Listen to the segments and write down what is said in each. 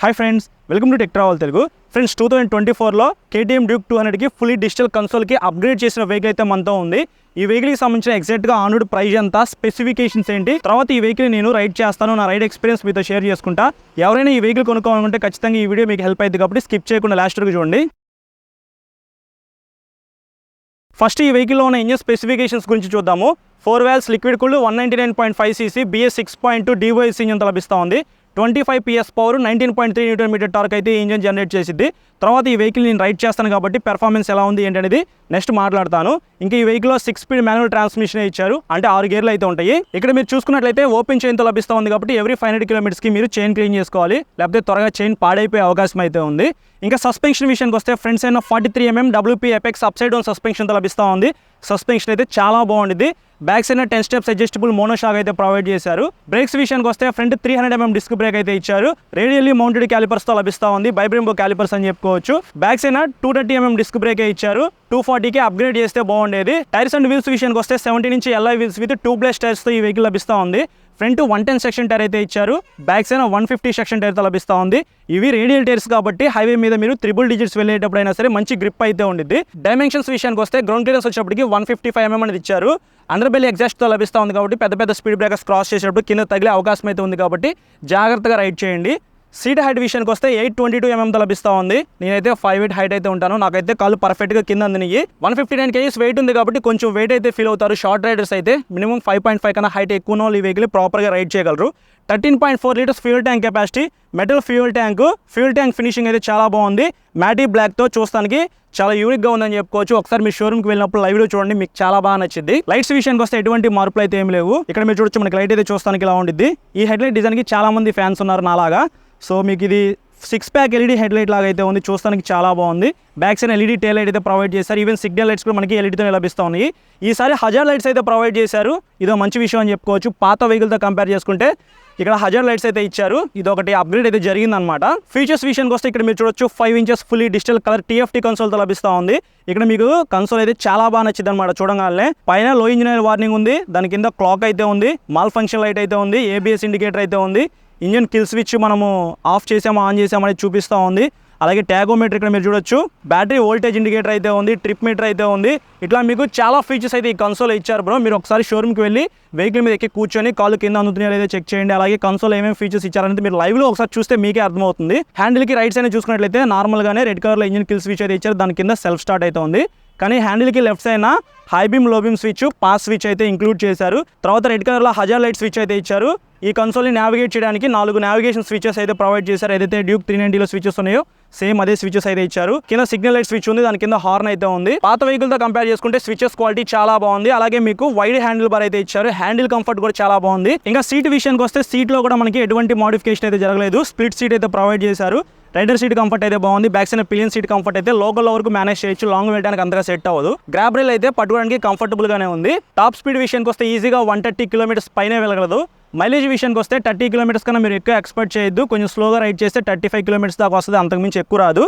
Hi friends, welcome to tech travel Telugu. Friends, 2024లో KTM Duke 200కి fully digital కన్సోల్కి upgrade చేసిన వెహికల్ అయితే మనతో ఉంది. ఈ వెహికల్కి సంబంధించిన ఎగ్జాక్ట్గా ఆన్ రోడ్ ప్రైస్ ఎంత, స్పెసిఫికేషన్స్ ఏంటి, తర్వాత ఈ వెహికల్ నేను రైడ్ చేస్తాను, నా రైడ్ ఎక్స్పీరియన్స్ మీతో షేర్ చేసుకుంటా. ఎవరైనా ఈ వెహికల్ కొనుక్కోవాలనుకుంటే ఖచ్చితంగా ఈ వీడియో మీకు హెల్ప్ అవుతుంది కాబట్టి స్కిప్ చేయకుండా లాస్ట్ వరకు చూడండి. ఫస్ట్ ఈ వెహికల్లో ఉన్న ఇంజిన్ స్పెసిఫికేషన్స్ గురించి చూద్దాము. 4 valves liquid cooled 199.5cc BS 6.2 DOS engine లభిస్తూ ఉంది. 25 PS పవర్, 19.3 Nm టార్క్ అయితే ఈ ఇంజిన్ జనరేట్ చేసిద్ది. తర్వాత ఈ వెహికల్ నేను రైడ్ చేస్తాను కాబట్టి పెర్ఫార్మెన్స్ ఎలా ఉంది ఏంటనేది నెక్స్ట్ మాట్లాడతాను. ఇంకా ఈ వెహికల్లో 6 స్పీడ్ మాన్యువల్ ట్రాన్స్మిషన్ ఇచ్చారు, అంటే 6 గేర్లు అయితే ఉంటాయి. ఇక్కడ మీరు చూసుకున్నట్లయితే ఓపెన్ చైన్తో లభిస్తూ ఉంది కాబట్టి ఎవ్రీ 500 km మీరు చైన్ క్లీన్ చేసుకోవాలి, లేకపోతే త్వరగా చైన్ పాడైపోయే అవకాశం అయితే ఉంది. ఇంకా సస్పెన్షన్ విషయానికి వస్తే front side 43 mm WP Apex upside down సస్పెన్షన్తో లభిస్తూ ఉంది. సస్పెన్షన్ అయితే చాలా బాగుంటుంది. Back side 10 steps adjustable monoshock అయితే ప్రొవైడ్ చేశారు. బ్రేక్స్ విషయానికి వస్తే ఫ్రంట్ 300 mm డిస్క్ బ్రేక్ అయితే ఇచ్చారు. రేడియల్లీ మౌంటెడ్ క్యాలిపర్స్తో లభిస్తూ ఉంది, బైబ్రెంబో క్యాలిపర్స్ అని చెప్పుకోవచ్చు. Back side 230 mm disc brake ఇచ్చారు. 240కి అప్గ్రేడ్ చేస్తే బాగుండేది. టైర్స్ అండ్ వీల్స్ విషయానికి వస్తే 70 inch LI wheels with tubeless టైర్స్తో ఈ వెహికల్ లభిస్తూ ఉంది. ఫ్రంట్ 110 సెక్షన్ టైర్ అయితే ఇచ్చారు. బ్యాక్ సైడ్ 150 సెక్షన్ టైర్తో లభిస్తూ ఉంది. ఇవి రేడియల్ టైర్స్ కాబట్టి హైవే మీద మీరు 3 డిజిట్స్ వెళ్ళేటప్పుడు అయినా సరే మంచి గ్రిప్ అయితే ఉండిద్ది. డైమెన్షన్స్ విషయానికి వస్తే గ్రౌండ్ క్లియరెన్స్ వచ్చేప్పటికి 155 mm అనేది ఇచ్చారు. అండర్ బెల్ ఎగ్జాస్ట్తో లభిస్తూ ఉంది కాబట్టి పెద్ద పెద్ద స్పీడ్ బ్రేకర్స్ క్రాస్ చేసేటప్పుడు కింద తగిలే అవకాశం అయితే ఉంది కాబట్టి జాగ్రత్తగా రైడ్ చేయండి. సీట్ హైట్ విషయానికి వస్తే 822 mm లభిస్తూ ఉంది. నేనైతే 5'8" హైట్ అయితే ఉంటాను. నాకైతే కాళ్ళు పర్ఫెక్ట్గా కింద అందినాయి. 159 kgs వెయిట్ ఉంది కాబట్టి కొంచెం వెయిట్ అయితే ఫీల్ అవుతారు. షార్ట్ రైడర్స్ అయితే మినిమం 5.5 కన్నా హైట్ ఎక్కువ ఉన్న ఈ వెహికల్ ప్రాపర్గా రైడ్ చేయగలరు. 13.4 litres fuel tank capacity, metal fuel tank finishing అయితే చాలా బాగుంది. మ్యాటీ బ్లాక్తో చూస్తానికి చాలా యూనిక్గా ఉందని చెప్పుకోవచ్చు. ఒకసారి మీ షోరూమ్కి వెళ్ళినప్పుడు లైవ్ లో చూడండి, మీకు చాలా బాగా నచ్చింది. లైట్స్ విషయానికి వస్తే ఎటువంటి మార్పులు అయితే ఏం లేవు. ఇక్కడ మీరు చూడొచ్చు, మనకి లైట్ అయితే చూస్తానికి ఇలా ఉండిద్ది. ఈ హెడ్ లైట్ డిజైన్కి చాలా మంది ఫ్యాన్స్ ఉన్నారు నాలాగా. సో మీకు ఇది 6 ప్యాక్ LED హెడ్ లైట్ లాగా అయితే ఉంది, చూస్తానికి చాలా బాగుంది. Back side LED tail light అయితే ప్రొవైడ్ చేశారు. ఈవెన్ సిగ్నల్ లైట్స్ కూడా మనకి LEDతో లభిస్తూ ఉన్నాయి. ఈసారి హజార్ లైట్స్ అయితే ప్రొవైడ్ చేశారు. ఇదో మంచి విషయం అని చెప్పుకోవచ్చు. పాత వెహికల్తో కంపేర్ చేసుకుంటే ఇక్కడ హజార్ లైట్స్ అయితే ఇచ్చారు. ఇది ఒకటి అప్గ్రేడ్ అయితే జరిగిందనమాట. ఫీచర్స్ విషయానికి వస్తే ఇక్కడ మీరు చూడొచ్చు 5 inches fully digital colour TFT కన్సోల్తో లభిస్తూ ఉంది. ఇక్కడ మీకు కన్సోల్ అయితే చాలా బాగా నచ్చింది అనమాట. చూడగానే పైన లో ఇంజనీర్ వార్నింగ్ ఉంది, దాని కింద క్లాక్ అయితే ఉంది, మాల్ ఫంక్షన్ లైట్ అయితే ఉంది, ABS ఇండికేటర్ అయితే ఉంది. ఇంజన్ కిల్ స్విచ్ మనము ఆఫ్ చేసామో ఆన్ చేసామో అనేది చూపిస్తూ ఉంది. అలాగే ట్యాగోమీటర్ ఇక్కడ మీరు చూడొచ్చు, బ్యాటరీ వోల్టేజ్ ఇండికేటర్ అయితే ఉంది, ట్రిప్ మీటర్ అయితే ఉంది. ఇట్లా మీకు చాలా ఫీచర్స్ అయితే ఈ కన్సోల్ ఇచ్చారు బ్రో. మీరు ఒకసారి షోరూమ్కి వెళ్ళి వెహికల్ మీద ఎక్కి కూర్చొని కాళ్ళు కింద అందుతున్నాయో లేదో చెక్ చేయండి. అలాగే కన్సోల్ ఏమేమి ఫీచర్స్ ఇచ్చారనేది మీరు లైవ్లో ఒకసారి చూస్తే మీకే అర్థమవుతుంది. హ్యాండిల్కి రైట్ సైడ్ చూసుకున్నట్లయితే నార్మల్గానే రెడ్ కలర్లో ఇంజన్ కిల్ స్విచ్ అయితే ఇచ్చారు, దాని కింద సెల్ఫ్ స్టార్ట్ అయితే ఉంది. కానీ హ్యాండిల్కి left side high beam low beam switch, pass switch అయితే ఇంక్లూడ్ చేశారు. తర్వాత రెడ్ కలర్లో హజార్ లైట్ స్విచ్ అయితే ఇచ్చారు. ఈ కన్సోల్ని నావిగేట్ చేయడానికి 4 నావిగేషన్ స్విచెస్ అయితే ప్రొవైడ్ చేశారు. ఏదైతే డ్యూక్ 390లో స్విచెస్ ఉన్నాయో సేమ్ అదే స్విచెస్ అయితే ఇచ్చారు. కింద సిగ్నల్ లైట్ స్విచ్ ఉంది, దాని కింద హార్న్ అయితే ఉంది. పాత వెహికల్తో కంపేర్ చేసుకుంటే స్విచెస్ క్వాలిటీ చాలా బాగుంది. అలాగే మీకు వైడ్ హ్యాండిల్ బార్ అయితే ఇచ్చారు. హ్యాండిల్ కంఫర్ట్ కూడా చాలా బాగుంది. ఇంకా సీట్ విషయానికి వస్తే సీట్లో కూడా మనకి ఎటువంటి మోడిఫికేషన్ అయితే జరగలేదు. స్ప్లిట్ సీట్ అయితే ప్రొవైడ్ చేశారు. రైడర్ సీట్ కంఫర్ట్ అయితే బాగుంది. Back side pillion seat comfort అయితే లోకల్ వరకు మేనేజ్ చేయొచ్చు, లాంగ్ వెళ్ళడానికి అంతగా సెట్ అవ్వదు. గ్రాబ్ రైల్ అయితే పట్టుకోవడానికి కంఫర్టబుల్ గానే ఉంది. టాప్ స్పీడ్ విషయానికి వస్తే ఈజీగా 130 km పైనే వెళ్ళగలదు. మైలేజ్ విషయానికి వస్తే 30 km కన్నా మీరు ఎక్కువ ఎక్స్పెక్ట్ చేయొద్దు. కొంచెం స్లోగా రైడ్ చేస్తే 35 km దాకా వస్తుంది, అంతకుమించి ఎక్కువ రాదు.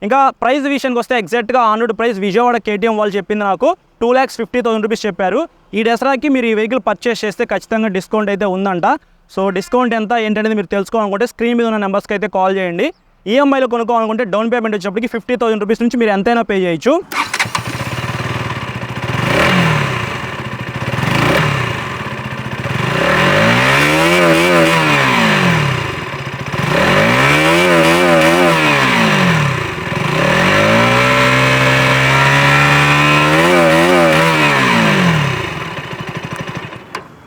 ఇంకా ప్రైస్ విషయానికి వస్తే ఎగ్జాక్ట్గా on road price Vijayawada KTM వాళ్ళు చెప్పింది నాకు 2,50,000 రూపీస్ చెప్పారు. ఈ దసరాకి మీరు ఈ వెహికల్ పర్చేస్ చేస్తే ఖచ్చితంగా డిస్కౌంట్ అయితే ఉందంట. సో డిస్కౌంట్ ఎంత ఏంటనేది మీరు తెలుసుకోవాలనుకుంటే స్క్రీన్ మీద ఉన్న నెంబర్స్కి అయితే కాల్ చేయండి. EMIలో కొనుక్కోవాలనుకుంటే డౌన్ పేమెంట్ వచ్చేప్పటికి 50,000 రూపీస్ నుంచి మీరు ఎంతైనా పే చేయొచ్చు.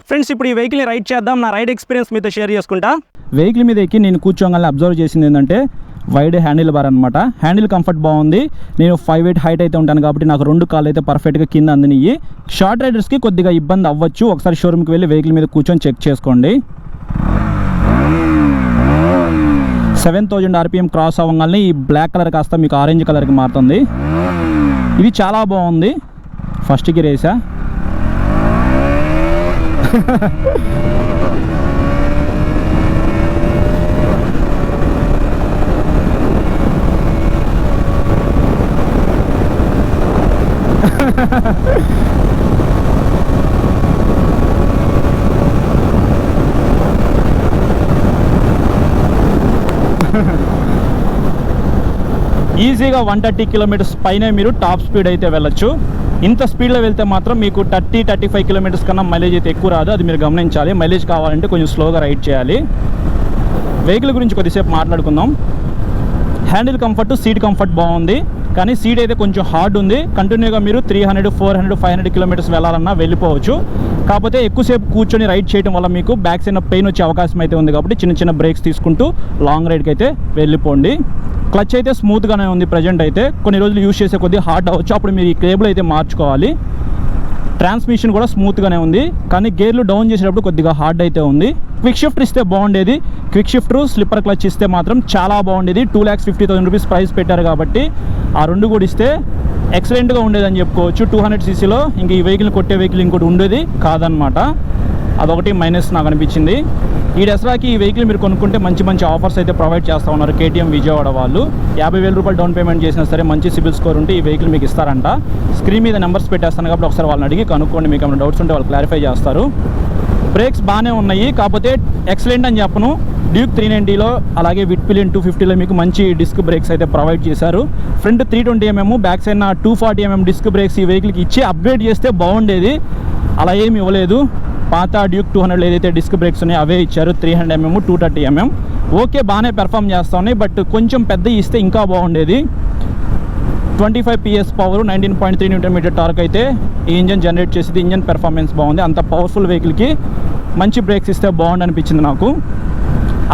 ఫ్రెండ్స్, ఇప్పుడు ఈ వెహికల్ని రైడ్ చేద్దాం. నా రైడ్ ఎక్స్పీరియన్స్ మీతో షేర్ చేసుకుంటా. వెహికల్ మీద ఎక్కి నేను కూర్చోగానే అబ్జర్వ్ చేసింది ఏంటంటే వైడ్ హ్యాండిల్ బార్ అనమాట. హ్యాండిల్ కంఫర్ట్ బాగుంది. నేను 5'8" హైట్ అయితే ఉంటాను కాబట్టి నాకు 2 కాళ్ళు అయితే పర్ఫెక్ట్గా కింద అందినాయి. షార్ట్ రైడర్స్కి కొద్దిగా ఇబ్బంది అవ్వచ్చు. ఒకసారి షోరూమ్కి వెళ్ళి వెహికల్ మీద కూర్చొని చెక్ చేసుకోండి. 7,000 RPM క్రాస్ అవ్వగానే ఈ బ్లాక్ కలర్ కాస్త మీకు ఆరెంజ్ కలర్కి మారుతుంది. ఇది చాలా బాగుంది. ఫస్ట్ గేర్ వేసా. ఈజీగా 130 కిలోమీటర్స్ పైనే మీరు టాప్ స్పీడ్ అయితే వెళ్ళొచ్చు. ఇంత స్పీడ్లో వెళ్తే మాత్రం మీకు 30-35 కిలోమీటర్స్ కన్నా మైలేజ్ అయితే ఎక్కువ రాదు, అది మీరు గమనించాలి. మైలేజ్ కావాలంటే కొంచెం స్లోగా రైడ్ చేయాలి. వెహికల్ గురించి కొద్దిసేపు మాట్లాడుకుందాం. హ్యాండిల్ కంఫర్ట్, సీట్ కంఫర్ట్ బాగుంది, కానీ సీట్ అయితే కొంచెం హార్డ్ ఉంది. కంటిన్యూగా మీరు 300, 400, 500 కిలోమీటర్స్ వెళ్ళాలన్నా వెళ్ళిపోవచ్చు. కాకపోతే ఎక్కువసేపు కూర్చొని రైడ్ చేయడం వల్ల మీకు బ్యాక్ సైడ్ పెయిన్ వచ్చే అవకాశం అయితే ఉంది. కాబట్టి చిన్న చిన్న బ్రేక్స్ తీసుకుంటూ లాంగ్ రైడ్కి అయితే వెళ్ళిపోండి. క్లచ్ అయితే స్మూత్గానే ఉంది ప్రజెంట్ అయితే. కొన్ని రోజులు యూజ్ చేసే కొద్దిగా హార్డ్ అవ్వచ్చు, అప్పుడు మీరు ఈ కేబుల్ అయితే మార్చుకోవాలి. ట్రాన్స్మిషన్ కూడా స్మూత్గానే ఉంది, కానీ గేర్లు డౌన్ చేసేటప్పుడు కొద్దిగా హార్డ్ అయితే ఉంది. క్విక్ షిఫ్ట్ ఇస్తే బాగుండేది. క్విక్ షిఫ్ట్, స్లిప్పర్ క్లచ్ ఇస్తే మాత్రం చాలా బాగుండేది. 2,50,000 రూపీస్ ప్రైస్ పెట్టారు కాబట్టి ఆ రెండు కూడా ఇస్తే ఎక్సలెంట్గా ఉండేదని చెప్పుకోవచ్చు. 200 cc ఇంక ఈ వెహికల్ కొట్టే వెహికల్ ఇంకోటి ఉండేది కాదనమాట. అదొకటి మైనస్ నాకు అనిపించింది. ఈ దసరాకి ఈ వెహికల్ మీరు కొనుక్కుంటే మంచి మంచి ఆఫర్స్ అయితే ప్రొవైడ్ చేస్తూ ఉన్నారు KTM విజయవాడ వాళ్ళు. 50,000 రూపాయలు డౌన్ పేమెంట్ చేసినా సరే మంచి సిబిల్ స్కోర్ ఉంటే ఈ వెహికల్ మీకు ఇస్తారంట. స్క్రీన్ మీద నెంబర్స్ పెట్టేస్తాను కాబట్టి ఒకసారి వాళ్ళని అడిగి కనుక్కోండి, మీకు ఏమైనా డౌట్స్ ఉంటే వాళ్ళు క్లారిఫై చేస్తారు. బ్రేక్స్ బాగానే ఉన్నాయి, కాకపోతే ఎక్సలెంట్ అని చెప్పను. డ్యూక్ 390లో అలాగే విట్పిలియన్ 250లో మీకు మంచి డిస్క్ బ్రేక్స్ అయితే ప్రొవైడ్ చేశారు. Front 320mm, back side 240mm disc brakes ఈ వెహికల్కి ఇచ్చి అప్గ్రేడ్ చేస్తే బాగుండేది. అలా ఏమి ఇవ్వలేదు. పాత డ్యూక్ 200లో ఏదైతే డిస్క్ బ్రేక్స్ ఉన్నాయో అవే ఇచ్చారు. 300mm, 230mm ఓకే, బాగానే పెర్ఫామ్ చేస్తూ ఉన్నాయి. బట్ కొంచెం పెద్ద ఇస్తే ఇంకా బాగుండేది. 25 PS పవర్, 19.3 Nm టార్క్ అయితే ఈ ఇంజన్ జనరేట్ చేసేది. ఇంజన్ పెర్ఫార్మెన్స్ బాగుంది. అంత పవర్ఫుల్ వెహికల్కి మంచి బ్రేక్స్ ఇస్తే బాగుంది అనిపించింది నాకు.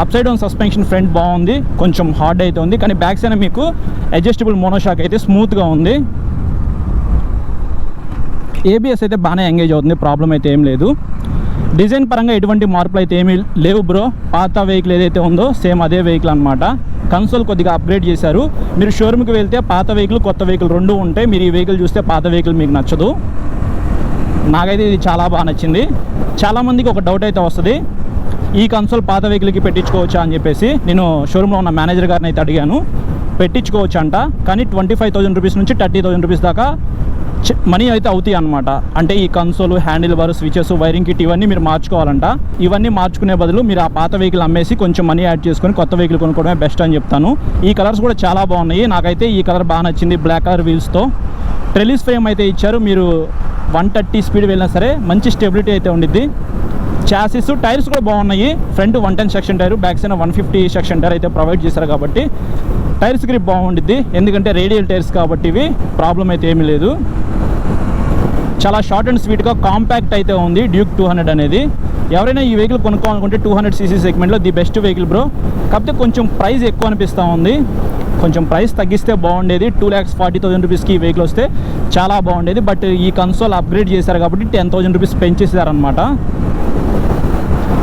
Up side down suspension front బాగుంది, కొంచెం హార్డ్ అయితే ఉంది, కానీ బ్యాక్ సైడ్ మీకు అడ్జస్టబుల్ మోనోషాక్ అయితే స్మూత్గా ఉంది. ABS అయితే బాగానే ఎంగేజ్ అవుతుంది, ప్రాబ్లం అయితే ఏం లేదు. డిజైన్ పరంగా ఎటువంటి మార్పులు అయితే ఏమీ లేవు బ్రో. పాత వెహికల్ ఏదైతే ఉందో సేమ్ అదే వెహికల్ అనమాట. కన్సోల్ కొద్దిగా అప్గ్రేడ్ చేశారు. మీరు షోరూమ్కి వెళ్తే పాత వెహికల్, కొత్త వెహికల్ రెండు ఉంటాయి. మీరు ఈ వెహికల్ చూస్తే పాత వెహికల్ మీకు నచ్చదు. నాకైతే ఇది చాలా బాగా నచ్చింది. చాలామందికి ఒక డౌట్ అయితే వస్తుంది, ఈ కన్సోల్ పాత వెహికల్కి పెట్టించుకోవచ్చా అని చెప్పేసి. నేను షోరూంలో ఉన్న మేనేజర్ గారిని అయితే అడిగాను, పెట్టించుకోవచ్చు అంట. కానీ 25,000 రూపీస్ నుంచి 30,000 రూపీస్ దాకా మనీ అయితే అవుతాయి అనమాట. అంటే ఈ console, handle bar, switches, wiring kit ఇవన్నీ మీరు మార్చుకోవాలంట. ఇవన్నీ మార్చుకునే బదులు మీరు ఆ పాత వెహికల్ అమ్మేసి కొంచెం మనీ యాడ్ చేసుకొని కొత్త వెహికల్ కొనుక్కోవడమే బెస్ట్ అని చెప్తాను. ఈ కలర్స్ కూడా చాలా బాగున్నాయి. నాకైతే ఈ కలర్ బాగా నచ్చింది, బ్లాక్ కలర్ వీల్స్తో. ట్రెలిస్ ఫ్రేమ్ అయితే ఇచ్చారు. మీరు 130 స్పీడ్ వెళ్ళినా సరే మంచి స్టెబిలిటీ అయితే ఉండిద్ది. చాసిస్, టైర్స్ కూడా బాగున్నాయి. Front 110 section tyre, back side 150 section tyre అయితే ప్రొవైడ్ చేశారు కాబట్టి టైర్స్ గ్రిప్ బాగుండిద్ది. ఎందుకంటే రేడియల్ టైర్స్ కాబట్టి ఇవి ప్రాబ్లం అయితే ఏమీ లేదు. చాలా షార్ట్ అండ్ స్వీట్గా కాంపాక్ట్ అయితే ఉంది డ్యూక్ 200 అనేది. ఎవరైనా ఈ వెహికల్ కొనుక్కోవాలనుకుంటే 200 cc సెగ్మెంట్లో ది బెస్ట్ వెహికల్ బ్రో. కాకపోతే కొంచెం ప్రైస్ ఎక్కువ అనిపిస్తూ ఉంది. కొంచెం ప్రైస్ తగ్గిస్తే బాగుండేది. 2,40,000 రూపీస్కి ఈ వెహికల్ వస్తే చాలా బాగుండేది. బట్ ఈ కన్సోల్ అప్గ్రేడ్ చేశారు కాబట్టి 10,000 రూపీస్ పెంచేసారనమాట.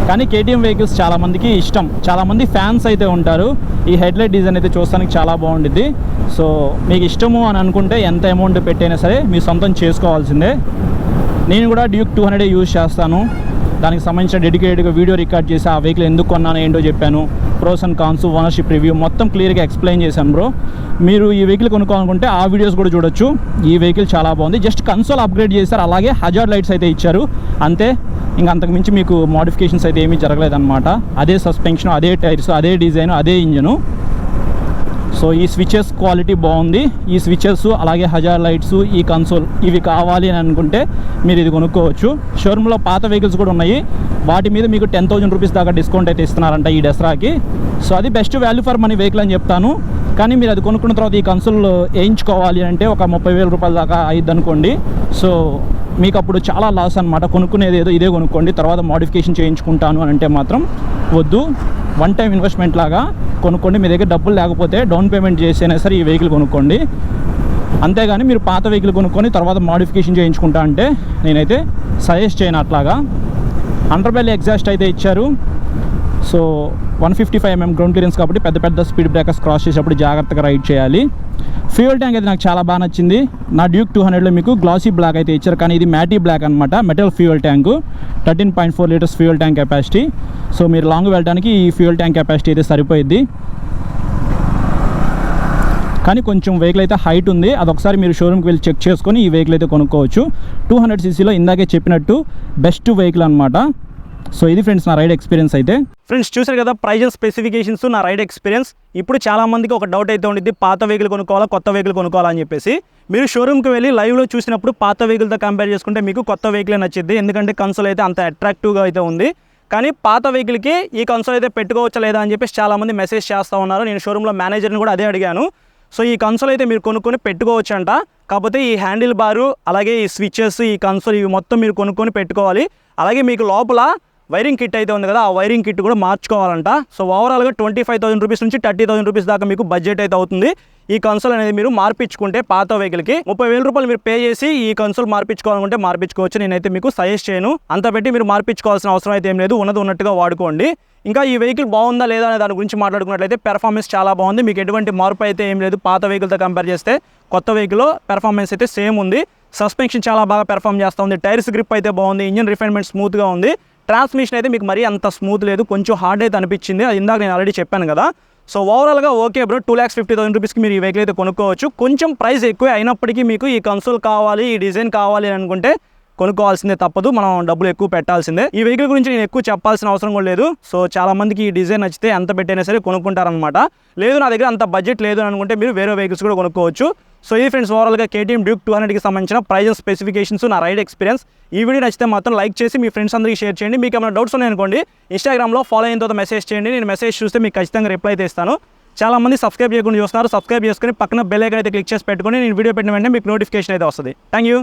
కానీ KTM వెహికల్స్ చాలామందికి ఇష్టం, చాలామంది ఫ్యాన్స్ అయితే ఉంటారు. ఈ హెడ్లైట్ డిజైన్ అయితే చూస్తానికి చాలా బాగుంటుంది. సో మీకు ఇష్టము అని అనుకుంటే ఎంత అమౌంట్ పెట్టైనా సరే మీ సొంతం చేసుకోవాల్సిందే. నేను కూడా డ్యూక్ 200 యూజ్ చేస్తాను. దానికి సంబంధించిన డెడికేటెడ్గా వీడియో రికార్డ్ చేసి ఆ వెహికల్ ఎందుకు కొన్నాను ఏంటో చెప్పాను. Pros and cons, ownership review మొత్తం క్లియర్గా ఎక్స్ప్లెయిన్ చేశాను బ్రో. మీరు ఈ వెహికల్ కొనుక్కోవాలనుకుంటే ఆ వీడియోస్ కూడా చూడొచ్చు. ఈ వెహికల్ చాలా బాగుంది. జస్ట్ కన్సోల్ అప్గ్రేడ్ చేశారు, అలాగే హజార్డ్ లైట్స్ అయితే ఇచ్చారు అంతే. ఇంకా అంతకుమించి మీకు మోడిఫికేషన్స్ అయితే ఏమీ జరగలేదన్నమాట. అదే సస్పెన్షన్, అదే టైర్స్, అదే డిజైన్, అదే ఇంజను. సో ఈ స్విచెస్ క్వాలిటీ బాగుంది. ఈ స్విచెస్ అలాగే హజార్ లైట్స్, ఈ కన్సోల్ ఇవి కావాలి అని అనుకుంటే మీరు ఇది కొనుక్కోవచ్చు. షోరూంలో పాత వెహికల్స్ కూడా ఉన్నాయి. వాటి మీద మీకు 10,000 రూపీస్ దాకా డిస్కౌంట్ అయితే ఇస్తున్నారంట ఈ దసరాకి. సో అది best value for money vehicle అని చెప్తాను. కానీ మీరు అది కొనుక్కున్న తర్వాత ఈ కన్సోల్ వేయించుకోవాలి అంటే ఒక 30,000 రూపాయల దాకా అయ్యిద్ది అనుకోండి. సో మీకు అప్పుడు చాలా లాస్ అనమాట. కొనుక్కునేది ఏదో ఇదే కొనుక్కోండి, తర్వాత మోడిఫికేషన్ చేయించుకుంటాను అని అంటే మాత్రం వద్దు. వన్ టైం ఇన్వెస్ట్మెంట్ లాగా కొనుక్కోండి. మీ దగ్గర డబ్బులు లేకపోతే డౌన్ పేమెంట్ చేసైనా సరే ఈ వెహికల్ కొనుక్కోండి. అంతేగాని మీరు పాత వెహికల్ కొనుక్కొని తర్వాత మోడిఫికేషన్ చేయించుకుంటా అంటే నేనైతే సజెస్ట్ చేయను అట్లాగా. అండర్ బెల్ ఎగ్జాస్ట్ అయితే ఇచ్చారు. సో 155mm గ్రౌండ్ క్లియరెన్స్ కాబట్టి పెద్ద పెద్ద స్పీడ్ బ్రేకర్స్ క్రాస్ చేసేటప్పుడు జాగ్రత్తగా రైడ్ చేయాలి. ఫ్యూయల్ ట్యాంక్ అయితే నాకు చాలా బాగా నచ్చింది. నా డ్యూక్ 200లో మీకు గ్లాసీ బ్లాక్ అయితే ఇచ్చారు, కానీ ఇది మ్యాటీ బ్లాక్ అనమాట. Metal fuel tank, 13.4 litres fuel tank capacity. So మీరు లాంగ్ వెళ్ళడానికి ఈ ఫ్యూయల్ ట్యాంక్ కెపాసిటీ అయితే సరిపోయిద్ది. కానీ కొంచెం వెహికల్ అయితే హైట్ ఉంది. అదొకసారి మీరు షోరూమ్కి వెళ్ళి చెక్ చేసుకొని ఈ వెహికల్ అయితే కొనుక్కోవచ్చు. 200 cc ఇందాకే చెప్పినట్టు బెస్ట్ వెహికల్ అనమాట. సో ఇది ఫ్రెండ్స్ నా రైడ్ ఎక్స్పీరియన్స్ అయితే. ఫ్రెండ్స్ చూసారు కదా ప్రైజ్ అండ్ స్పెసిఫికేషన్స్, నా రైడ్ ఎక్స్పీరియన్స్. ఇప్పుడు చాలా మందికి ఒక డౌట్ అయితే ఉండిద్ది, పాత వెహికల్ కొనుక్కోవాలా కొత్త వెహికల్ కొనుక్కోవాలా అని చెప్పేసి. మీరు షోరూమ్కి వెళ్ళి లైవ్లో చూసినప్పుడు పాత వెహికల్తో కంపేర్ చేసుకుంటే మీకు కొత్త వెహికల్ నచ్చింది, ఎందుకంటే కన్సోల్ అయితే అంత అట్రాక్టివ్గా అయితే ఉంది. కానీ పాత వెహికల్కి ఈ కన్సోల్ అయితే పెట్టుకోవచ్చా లేదా అని చెప్పేసి చాలామంది మెసేజ్ చేస్తూ ఉన్నారు. నేను షోరూంలో మేనేజర్ని కూడా అదే అడిగాను. సో ఈ కన్సోల్ అయితే మీరు కొనుక్కొని పెట్టుకోవచ్చు అంట. కాకపోతే ఈ హ్యాండిల్ బారు అలాగే ఈ స్విచెస్ ఈ కన్సోల్ ఇవి మొత్తం మీరు కొనుక్కొని పెట్టుకోవాలి. అలాగే మీకు లోపల వైరింగ్ కిట్ అయితే ఉంది కదా, ఆ వైరింగ్ కిట్ కూడా మార్చుకోవాలంట. సో ఓవరాల్గా 25,000 రూపీస్ నుంచి 30,000 రూపీస్ దాకా మీకు బడ్జెట్ అయితే అవుతుంది. ఈ కన్సోల్ అనేది మీరు మార్పించుకుంటే పాత వెహికల్కి 30,000 రూపాయలు మీరు పే చేసి ఈ కన్సోల్ మార్పించుకోవాలనుకుంటే మార్పించుకోవచ్చు. నేనైతే మీకు సజెస్ట్ చేయను, అంత పెట్టి మీరు మార్పించుకోవాల్సిన అవసరం అయితే ఏం లేదు, ఉన్నది ఉన్నట్టుగా వాడుకోండి. ఇంకా ఈ వెహికల్ బాగుందా లేదా అనే దాని గురించి మాట్లాడుకున్నట్లయితే పెర్ఫార్మెన్స్ చాలా బాగుంది, మీకు ఎటువంటి మార్పు అయితే ఏం లేదు. పాత వెహికల్తో కంపేర్ చేస్తే కొత్త వెహికల్లో పెర్ఫార్మెన్స్ అయితే సేమ్ ఉంది. సస్పెన్షన్ చాలా బాగా పెర్ఫార్మ్ చేస్తూ ఉంది, టైర్స్ గ్రిప్ అయితే బాగుంది, ఇంజిన్ రిఫైన్మెంట్ స్మూత్గా ఉంది. ట్రాన్స్మిషన్ అయితే మీకు మరీ అంత స్మూత్ లేదు, కొంచెం హార్డ్ అయితే అనిపించింది, అది ఇందాక నేను ఆల్రెడీ చెప్పాను కదా. సో ఓవరాల్గా ఓకే బ్రో, 2,50,000 రూపీస్కి మీరు ఈ వెహికల్ అయితే కొనుక్కోవచ్చు. కొంచెం ప్రైస్ ఎక్కువే అయినప్పటికీ మీకు ఈ కన్సోల్ కావాలి, ఈ డిజైన్ కావాలి అని అనుకుంటే కొనుక్కోవాల్సిందే, తప్పదు, మనం డబ్బులు ఎక్కువ పెట్టాల్సిందే. ఈ వెహికల్ గురించి నేను ఎక్కువ చెప్పాల్సిన అవసరం కూడా లేదు. సో చాలా మందికి ఈ డిజైన్ నచ్చితే ఎంత పెట్టైనా సరే కొనుక్కుంటారనమాట. లేదు నా దగ్గర అంత బడ్జెట్ లేదు అని అనుకుంటే మీరు వేరే వెహికల్స్ కూడా కొనుక్కోవచ్చు. సో ఇది ఫ్రెండ్స్ ఓవరాల్గా KTM డ్యూక్ 200కి సంబంధించిన ప్రైజ్ అండ్ స్పెసిఫికేషన్స్, నా రైడ్ ఎక్స్పీరియన్స్. ఈ వీడియో నచ్చితే మాత్రం లైక్ చేసి మీ ఫ్రెండ్స్ అందరికీ షేర్ చేయండి. మీకు ఏమైనా డౌట్స్ ఉన్నాయనుకోండి ఇన్స్టాగ్రామ్లో ఫాలో అయిన తర్వాత మెసేజ్ చేయండి, నేను మెసేజ్ చూస్తే మీకు ఖచ్చితంగా రిప్లై అయితే ఇస్తాను. చాలా మంది సబ్స్క్రైబ్ చేయకుండా చూస్తున్నారు, సబ్స్క్రైబ్ చేసుకుని పక్కన బెల్ ఐకాన్ అయితే క్లిక్ చేసి పెట్టుకొని నేను వీడియో పెట్టిన వెంటనే మీకు నోటిఫికేషన్ అయితే వస్తుంది. Thank you.